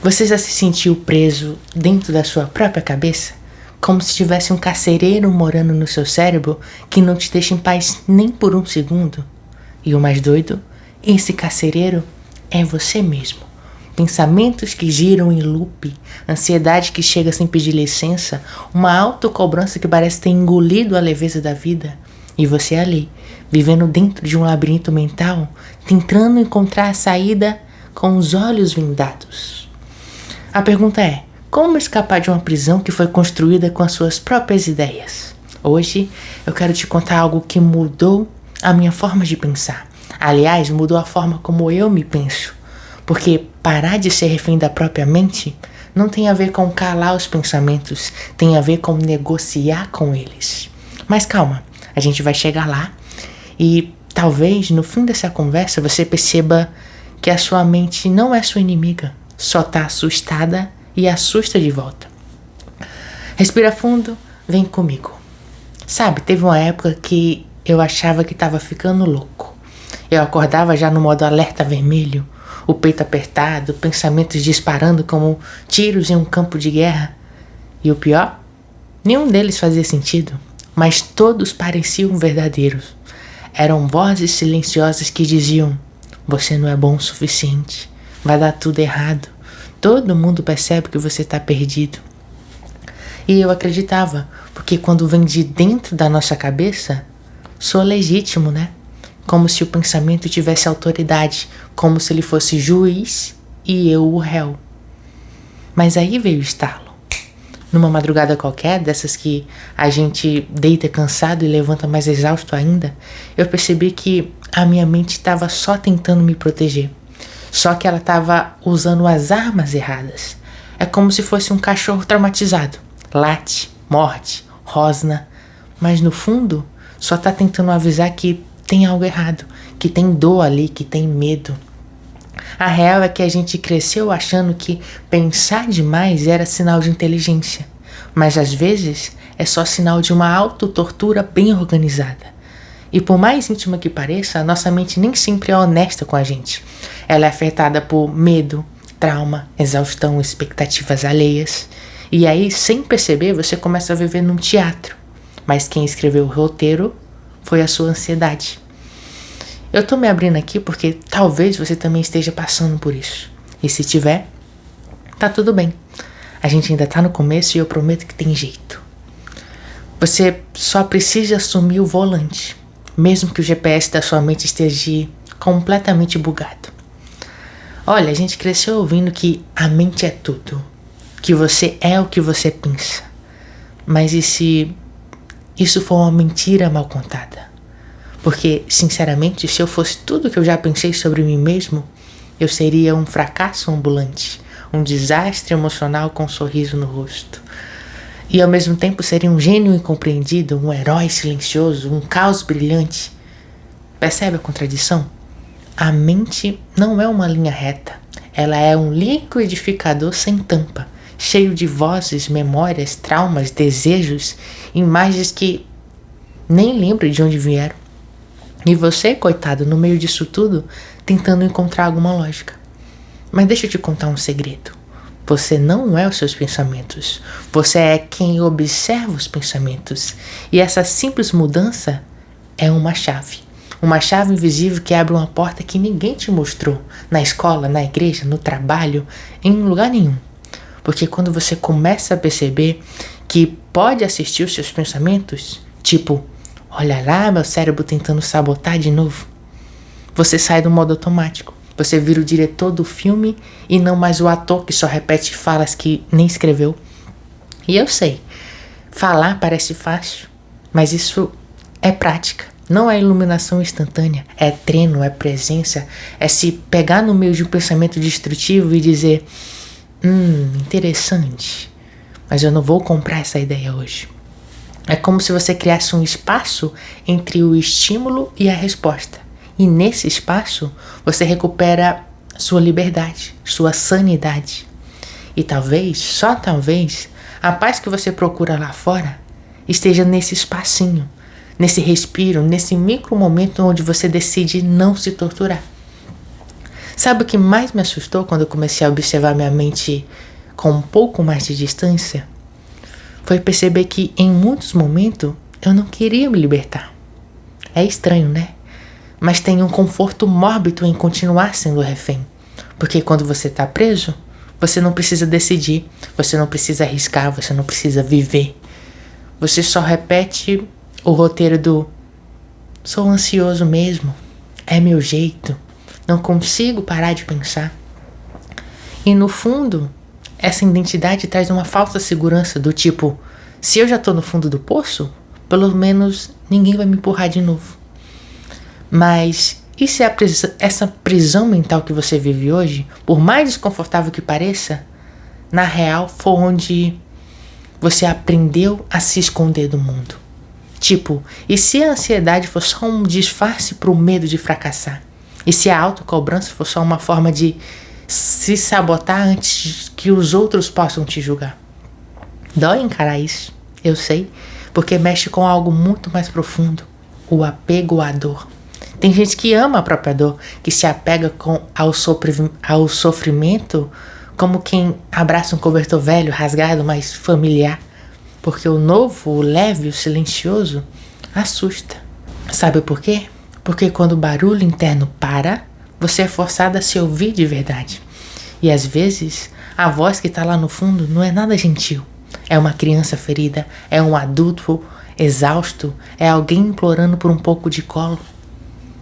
Você já se sentiu preso dentro da sua própria cabeça? Como se tivesse um carcereiro morando no seu cérebro que não te deixa em paz nem por um segundo? E o mais doido, esse carcereiro é você mesmo. Pensamentos que giram em loop, ansiedade que chega sem pedir licença, uma autocobrança que parece ter engolido a leveza da vida. E você ali, vivendo dentro de um labirinto mental, tentando encontrar a saída com os olhos vendados. A pergunta é, como escapar de uma prisão que foi construída com as suas próprias ideias? Hoje eu quero te contar algo que mudou a minha forma de pensar. Aliás, mudou a forma como eu me penso. Porque parar de ser refém da própria mente não tem a ver com calar os pensamentos, tem a ver com negociar com eles. Mas calma, a gente vai chegar lá e talvez no fim dessa conversa você perceba que a sua mente não é sua inimiga, só tá assustada e assusta de volta. Respira fundo, vem comigo. Sabe, teve uma época que eu achava que tava ficando louco. Eu acordava já no modo alerta vermelho, o peito apertado, pensamentos disparando como tiros em um campo de guerra. E o pior? Nenhum deles fazia sentido, mas todos pareciam verdadeiros. Eram vozes silenciosas que diziam: você não é bom o suficiente, vai dar tudo errado, todo mundo percebe que você está perdido. E eu acreditava, porque quando vem de dentro da nossa cabeça, soa legítimo, né? Como se o pensamento tivesse autoridade, como se ele fosse juiz e eu o réu. Mas aí veio o estalo. Numa madrugada qualquer, dessas que a gente deita cansado e levanta mais exausto ainda, eu percebi que a minha mente estava só tentando me proteger. Só que ela estava usando as armas erradas. É como se fosse um cachorro traumatizado. Late, morde, rosna, mas no fundo só está tentando avisar que tem algo errado, que tem dor ali, que tem medo. A real é que a gente cresceu achando que pensar demais era sinal de inteligência, mas às vezes é só sinal de uma autotortura bem organizada. E por mais íntima que pareça, a nossa mente nem sempre é honesta com a gente. Ela é afetada por medo, trauma, exaustão, expectativas alheias. E aí, sem perceber, você começa a viver num teatro. Mas quem escreveu o roteiro foi a sua ansiedade. Eu tô me abrindo aqui porque talvez você também esteja passando por isso. E se tiver, tá tudo bem. A gente ainda tá no começo e eu prometo que tem jeito. Você só precisa assumir o volante, mesmo que o GPS da sua mente esteja completamente bugado. Olha, a gente cresceu ouvindo que a mente é tudo, que você é o que você pensa. Mas e se isso for uma mentira mal contada? Porque, sinceramente, se eu fosse tudo que eu já pensei sobre mim mesmo, eu seria um fracasso ambulante, um desastre emocional com um sorriso no rosto. E ao mesmo tempo seria um gênio incompreendido, um herói silencioso, um caos brilhante. Percebe a contradição? A mente não é uma linha reta. Ela é um liquidificador sem tampa, cheio de vozes, memórias, traumas, desejos, imagens que nem lembro de onde vieram. E você, coitado, no meio disso tudo, tentando encontrar alguma lógica. Mas deixa eu te contar um segredo. Você não é os seus pensamentos. Você é quem observa os pensamentos. E essa simples mudança é uma chave. Uma chave invisível que abre uma porta que ninguém te mostrou. Na escola, na igreja, no trabalho, em lugar nenhum. Porque quando você começa a perceber que pode assistir os seus pensamentos, tipo, olha lá, meu cérebro tentando sabotar de novo. Você sai do modo automático. Você vira o diretor do filme e não mais o ator que só repete falas que nem escreveu. E eu sei, falar parece fácil, mas isso é prática. Não é iluminação instantânea, é treino, é presença, é se pegar no meio de um pensamento destrutivo e dizer: interessante, mas eu não vou comprar essa ideia hoje. É como se você criasse um espaço entre o estímulo e a resposta. E nesse espaço, você recupera sua liberdade, sua sanidade. E talvez, só talvez, a paz que você procura lá fora esteja nesse espacinho, nesse respiro, nesse micro momento onde você decide não se torturar. Sabe o que mais me assustou quando eu comecei a observar minha mente com um pouco mais de distância? Foi perceber que em muitos momentos eu não queria me libertar. É estranho, né? Mas tem um conforto mórbido em continuar sendo refém. Porque quando você está preso, você não precisa decidir, você não precisa arriscar, você não precisa viver. Você só repete o roteiro do sou ansioso mesmo, é meu jeito, não consigo parar de pensar. E no fundo, essa identidade traz uma falsa segurança do tipo, se eu já tô no fundo do poço, pelo menos ninguém vai me empurrar de novo. Mas e se essa prisão mental que você vive hoje, por mais desconfortável que pareça, na real foi onde você aprendeu a se esconder do mundo? Tipo, e se a ansiedade for só um disfarce pro medo de fracassar? E se a autocobrança for só uma forma de se sabotar antes que os outros possam te julgar? Dói encarar isso, eu sei, porque mexe com algo muito mais profundo, o apego à dor. Tem gente que ama a própria dor, que se apega ao sofrimento como quem abraça um cobertor velho, rasgado, mas familiar. Porque o novo, o leve, o silencioso, assusta. Sabe por quê? Porque quando o barulho interno para, você é forçado a se ouvir de verdade. E às vezes, a voz que está lá no fundo não é nada gentil. É uma criança ferida, é um adulto exausto, é alguém implorando por um pouco de colo.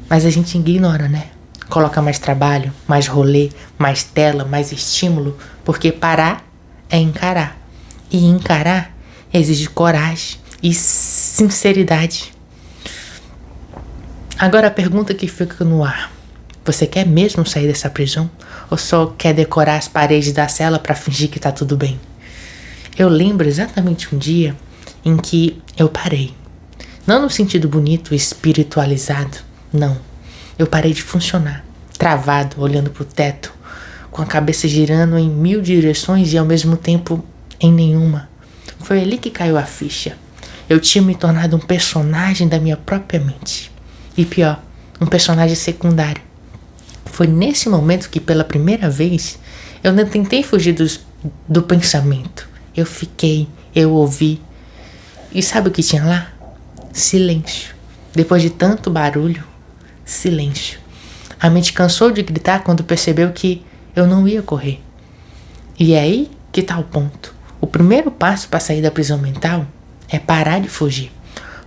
Mas a gente ignora, né? Coloca mais trabalho, mais rolê, mais tela, mais estímulo, porque parar é encarar. E encarar exige coragem e sinceridade. Agora a pergunta que fica no ar. Você quer mesmo sair dessa prisão? Ou só quer decorar as paredes da cela para fingir que tá tudo bem? Eu lembro exatamente um dia em que eu parei. Não no sentido bonito, espiritualizado. Não. Eu parei de funcionar. Travado, olhando pro teto. Com a cabeça girando em 1000 direções e ao mesmo tempo em nenhuma. Foi ali que caiu a ficha. Eu tinha me tornado um personagem da minha própria mente. E pior, um personagem secundário. Foi nesse momento que pela primeira vez eu não tentei fugir do pensamento. Eu fiquei, eu ouvi. E sabe o que tinha lá? Silêncio. Depois de tanto barulho, silêncio. A mente cansou de gritar quando percebeu que eu não ia correr. E é aí que tá o ponto. O primeiro passo para sair da prisão mental é parar de fugir.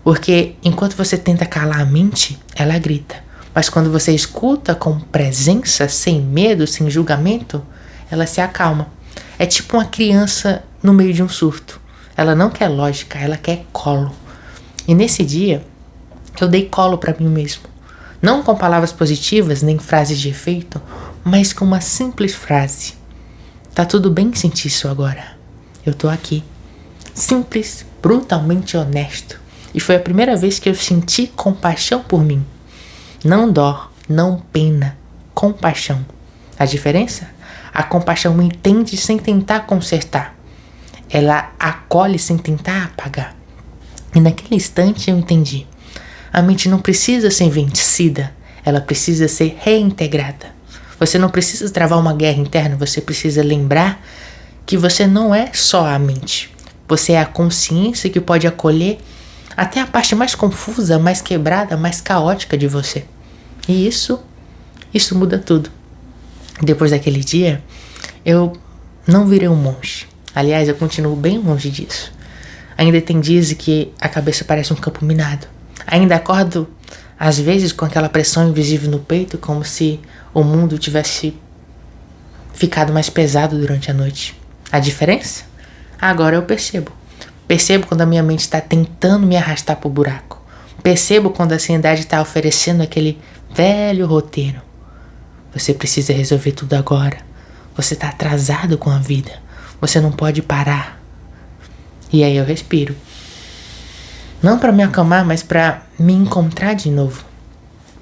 Porque enquanto você tenta calar a mente, ela grita. Mas quando você escuta com presença, sem medo, sem julgamento, ela se acalma. É tipo uma criança no meio de um surto. Ela não quer lógica, ela quer colo. E nesse dia, eu dei colo para mim mesmo. Não com palavras positivas, nem frases de efeito, mas com uma simples frase. Tá tudo bem sentir isso agora. Eu tô aqui. Simples, brutalmente honesto. E foi a primeira vez que eu senti compaixão por mim. Não dó, não pena, compaixão. A diferença? A compaixão entende sem tentar consertar. Ela acolhe sem tentar apagar. E naquele instante eu entendi. A mente não precisa ser vencida, ela precisa ser reintegrada. Você não precisa travar uma guerra interna, você precisa lembrar que você não é só a mente. Você é a consciência que pode acolher até a parte mais confusa, mais quebrada, mais caótica de você. E isso muda tudo. Depois daquele dia, eu não virei um monge. Aliás, eu continuo bem longe disso. Ainda tem dias que a cabeça parece um campo minado. Ainda acordo, às vezes, com aquela pressão invisível no peito, como se o mundo tivesse ficado mais pesado durante a noite. A diferença? Agora eu percebo. Percebo quando a minha mente está tentando me arrastar para o buraco. Percebo quando a ansiedade está oferecendo aquele velho roteiro. Você precisa resolver tudo agora. Você está atrasado com a vida. Você não pode parar. E aí eu respiro. Não para me acalmar, mas para me encontrar de novo.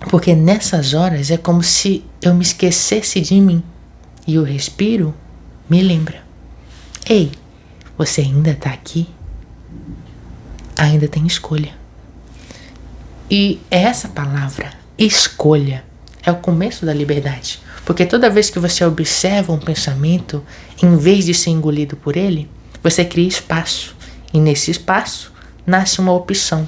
Porque nessas horas é como se eu me esquecesse de mim. E o respiro me lembra. Ei, você ainda tá aqui? Ainda tem escolha. E essa palavra, escolha, é o começo da liberdade. Porque toda vez que você observa um pensamento, em vez de ser engolido por ele, você cria espaço. E nesse espaço nasce uma opção.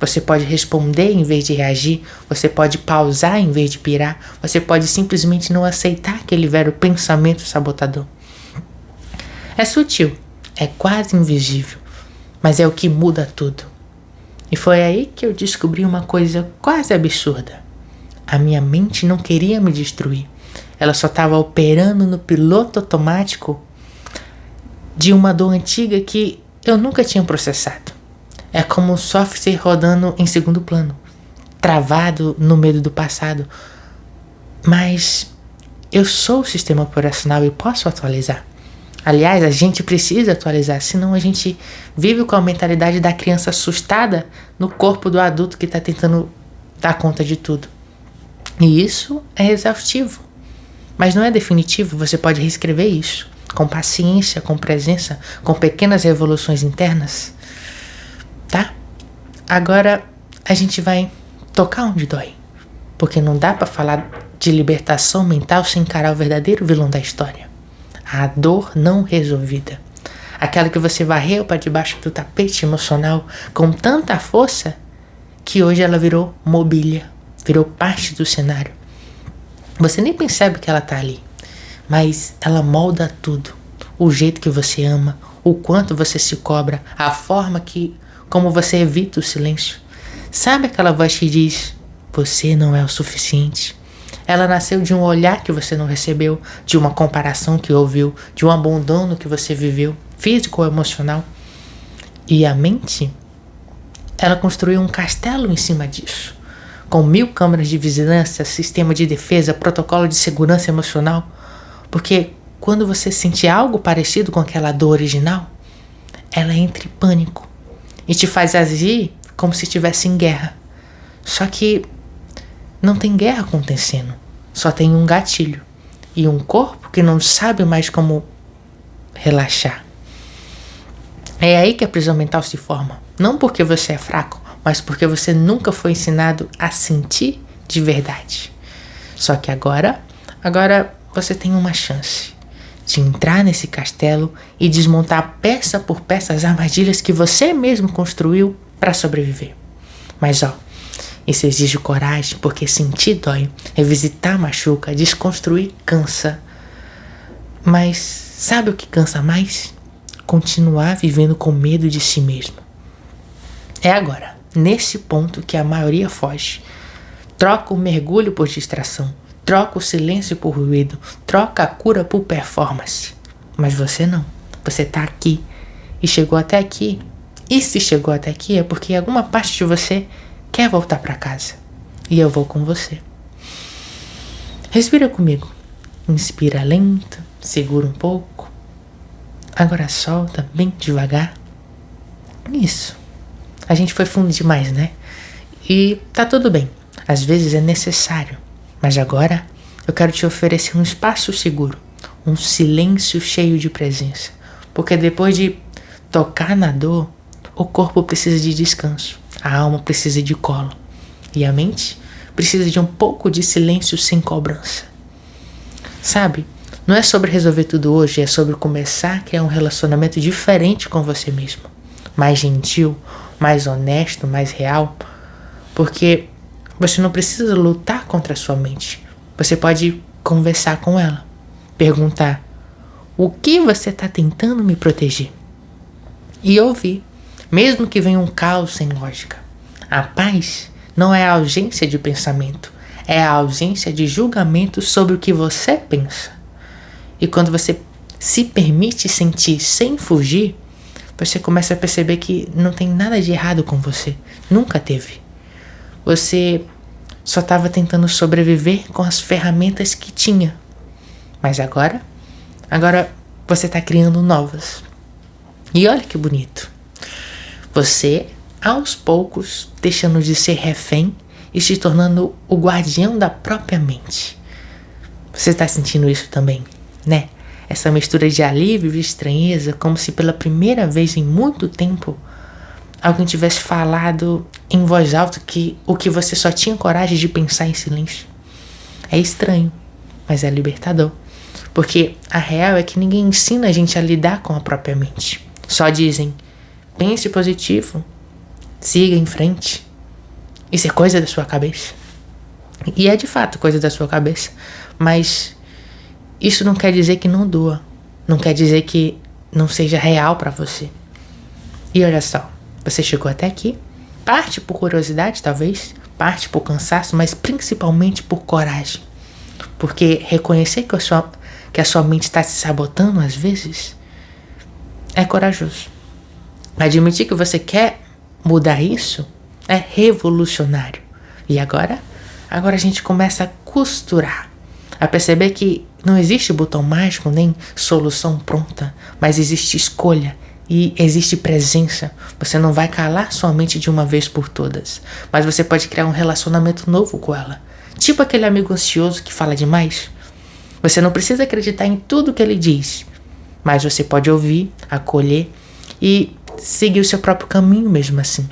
Você pode responder em vez de reagir, você pode pausar em vez de pirar, você pode simplesmente não aceitar aquele velho pensamento sabotador. É sutil, é quase invisível, mas é o que muda tudo. E foi aí que eu descobri uma coisa quase absurda. A minha mente não queria me destruir. Ela só estava operando no piloto automático de uma dor antiga que eu nunca tinha processado. É como um software rodando em segundo plano, travado no medo do passado. Mas eu sou o sistema operacional e posso atualizar. Aliás, a gente precisa atualizar, senão a gente vive com a mentalidade da criança assustada no corpo do adulto que está tentando dar conta de tudo. E isso é exaustivo. Mas não é definitivo, você pode reescrever isso. Com paciência, com presença, com pequenas revoluções internas. Tá? Agora a gente vai tocar onde dói. Porque não dá pra falar de libertação mental sem encarar o verdadeiro vilão da história. A dor não resolvida. Aquela que você varreu para debaixo do tapete emocional com tanta força que hoje ela virou mobília, virou parte do cenário. Você nem percebe que ela tá ali, mas ela molda tudo. O jeito que você ama, o quanto você se cobra, a forma como você evita o silêncio. Sabe aquela voz que diz, você não é o suficiente? Ela nasceu de um olhar que você não recebeu, de uma comparação que ouviu, de um abandono que você viveu, físico ou emocional. E a mente, ela construiu um castelo em cima disso, com 1000 câmeras de vigilância, sistema de defesa, protocolo de segurança emocional. Porque quando você sente algo parecido com aquela dor original, ela entra em pânico e te faz agir como se estivesse em guerra. Só que não tem guerra acontecendo, só tem um gatilho e um corpo que não sabe mais como relaxar. É aí que a prisão mental se forma, não porque você é fraco, mas porque você nunca foi ensinado a sentir de verdade. Só que agora você tem uma chance de entrar nesse castelo e desmontar peça por peça as armadilhas que você mesmo construiu para sobreviver. Mas isso exige coragem, porque sentir dói, revisitar machuca, desconstruir cansa. Mas sabe o que cansa mais? Continuar vivendo com medo de si mesmo. É agora, nesse ponto, que a maioria foge. Troca o mergulho por distração, troca o silêncio por ruído, troca a cura por performance. Mas você não. Você tá aqui e chegou até aqui. E se chegou até aqui é porque alguma parte de você quer voltar para casa. E eu vou com você. Respira comigo. Inspira lento, segura um pouco. Agora solta bem devagar. Isso. A gente foi fundo demais, né? E tá tudo bem. Às vezes é necessário. Mas agora eu quero te oferecer um espaço seguro. Um silêncio cheio de presença. Porque depois de tocar na dor, o corpo precisa de descanso. A alma precisa de colo. E a mente precisa de um pouco de silêncio sem cobrança. Sabe? Não é sobre resolver tudo hoje, é sobre começar a criar um relacionamento diferente com você mesmo. Mais gentil, mais honesto, mais real. Porque você não precisa lutar contra a sua mente. Você pode conversar com ela. Perguntar, o que você está tentando me proteger? E ouvir, mesmo que venha um caos sem lógica. A paz não é a ausência de pensamento, é a ausência de julgamento sobre o que você pensa. E quando você se permite sentir sem fugir, você começa a perceber que não tem nada de errado com você. Nunca teve. Você só estava tentando sobreviver com as ferramentas que tinha. Mas agora você está criando novas. E olha que bonito. Você, aos poucos, deixando de ser refém e se tornando o guardião da própria mente. Você está sentindo isso também, né? Essa mistura de alívio e estranheza, como se pela primeira vez em muito tempo alguém tivesse falado em voz alta o que você só tinha coragem de pensar em silêncio. É estranho, mas é libertador. Porque a real é que ninguém ensina a gente a lidar com a própria mente. Só dizem, pense positivo, siga em frente. Isso é coisa da sua cabeça. E é de fato coisa da sua cabeça. Mas isso não quer dizer que não doa. Não quer dizer que não seja real pra você. E olha só, você chegou até aqui. Parte por curiosidade, talvez. Parte por cansaço, mas principalmente por coragem. Porque reconhecer que a sua mente está se sabotando às vezes é corajoso. Admitir que você quer mudar isso é revolucionário. E agora a gente começa a costurar, a perceber que não existe botão mágico nem solução pronta, mas existe escolha e existe presença. Você não vai calar sua mente de uma vez por todas, mas você pode criar um relacionamento novo com ela. Tipo aquele amigo ansioso que fala demais. Você não precisa acreditar em tudo que ele diz, mas você pode ouvir, acolher e seguir o seu próprio caminho mesmo assim.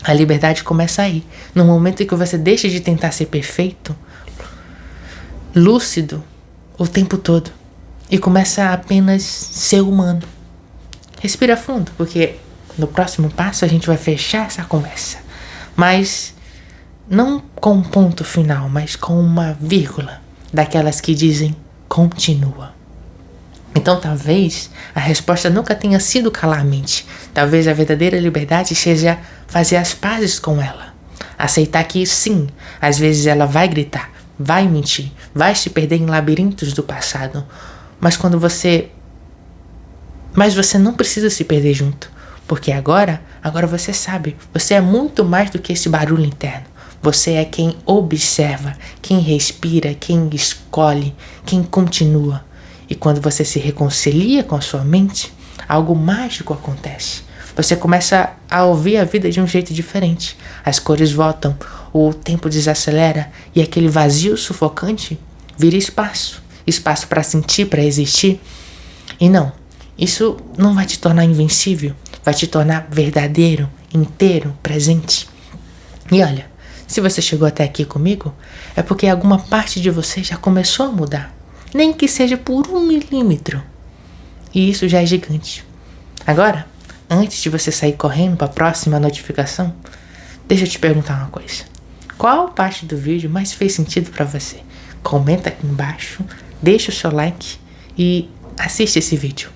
A liberdade começa aí, no momento em que você deixa de tentar ser perfeito, lúcido o tempo todo, e começa a apenas ser humano. Respira fundo, porque no próximo passo a gente vai fechar essa conversa, mas não com um ponto final, mas com uma vírgula, daquelas que dizem continua. Então talvez a resposta nunca tenha sido calar a mente. Talvez a verdadeira liberdade seja fazer as pazes com ela. Aceitar que sim, às vezes ela vai gritar, vai mentir, vai se perder em labirintos do passado. Mas você não precisa se perder junto. Porque agora você sabe, você é muito mais do que esse barulho interno. Você é quem observa, quem respira, quem escolhe, quem continua. E quando você se reconcilia com a sua mente, algo mágico acontece. Você começa a ouvir a vida de um jeito diferente. As cores voltam, o tempo desacelera e aquele vazio sufocante vira espaço. Espaço para sentir, para existir. E não, isso não vai te tornar invencível. Vai te tornar verdadeiro, inteiro, presente. E olha, se você chegou até aqui comigo, é porque alguma parte de você já começou a mudar. Nem que seja por 1 milímetro. E isso já é gigante. Agora, antes de você sair correndo para a próxima notificação, deixa eu te perguntar uma coisa. Qual parte do vídeo mais fez sentido para você? Comenta aqui embaixo, deixa o seu like e assiste esse vídeo.